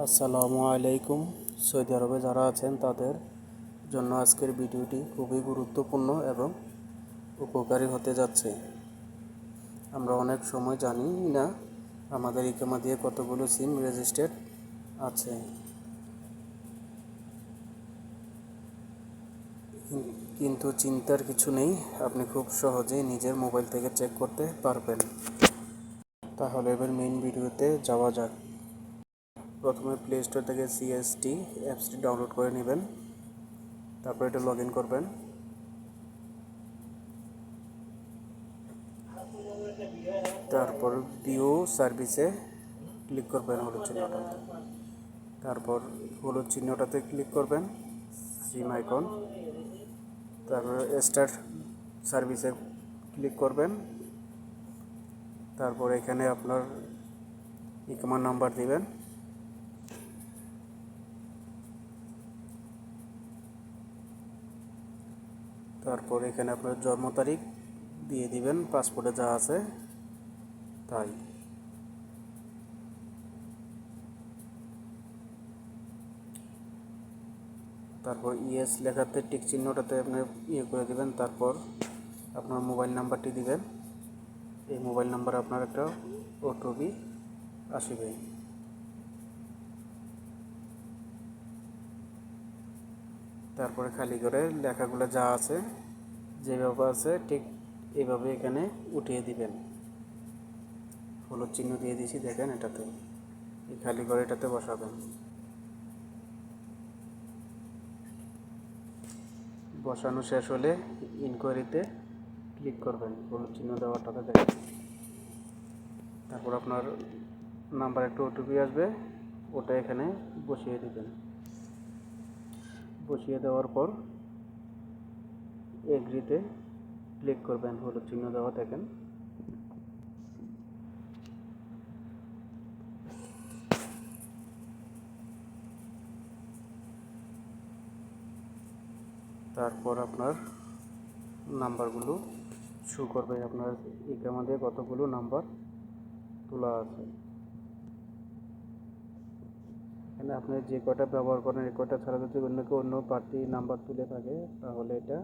আসসালামু আলাইকুম। সৌদি আরবে যারা আছেন তাদের জন্য আজকের ভিডিওটি খুবই গুরুত্বপূর্ণ এবং উপকারী হতে যাচ্ছে। আমরা অনেক সময় জানি না আমাদের ইকামা দিয়ে কতগুলো সিম রেজিস্টার্ড আছে, কিন্তু চিন্তার কিছু নেই। আপনি খুব সহজেই নিজের মোবাইল থেকে চেক করতে পারবেন। তাহলে এবার মেইন ভিডিওতে যাওয়া যাক। প্রথমে প্লে স্টোর থেকে সিএসটি অ্যাপসটি ডাউনলোড করে নেবেন। তারপর এটা লগ ইন করবেন। তারপর ভিউ সার্ভিসে ক্লিক করবেন, হলুদ চিহ্নটাতে। তারপর হলুদ চিহ্নটাতে ক্লিক করবেন, সিম আইকন। তারপর স্টার্ট সার্ভিসে ক্লিক করবেন। তারপর এখানে আপনার ইকামা নাম্বার দিবেন। তারপর এখানে আপনার জন্ম তারিখ দিয়ে দিবেন, পাসপোর্টে যা আছে তাই। তারপর ইয়েস লেখাতে টিক চিহ্নটাতে আপনি করে দিবেন। তারপর আপনার মোবাইল নাম্বারটি দিবেন। এই মোবাইল নাম্বারে আপনার একটা ওটিপি আসবে। তারপরে খালি করে লেখাগুলো যা আছে যেভাবে আছে ঠিক এইভাবে এখানে উঠিয়ে দিবেন। হলুদ চিহ্ন দিয়ে দিয়েছি, দেখেন এটাতে। এই খালি করে এটাতে বসাবেন। বসানো শেষ হলে ইনকোয়ারিতে ক্লিক করবেন, হলুদ চিহ্ন দেওয়াটাতে দেখেন। তারপর আপনার নাম্বার একটা ওটিপি আসবে, ওটা এখানে বসিয়ে দিবেন। বসিয়ে দেওয়ার পর এগ্রিতে ক্লিক করবেন, হলুদ চিহ্ন দেওয়া দেখেন। তারপর আপনার নাম্বারগুলো শো করবে, আপনার ইকামা দিয়ে কতগুলো নাম্বার তোলা আছে। এখানে আপনি যে কটা ব্যবহার করেন এই কটা ছাড়া যদি অন্য কেউ অন্য পার্টি নাম্বার তুলে থাকে তাহলে এটা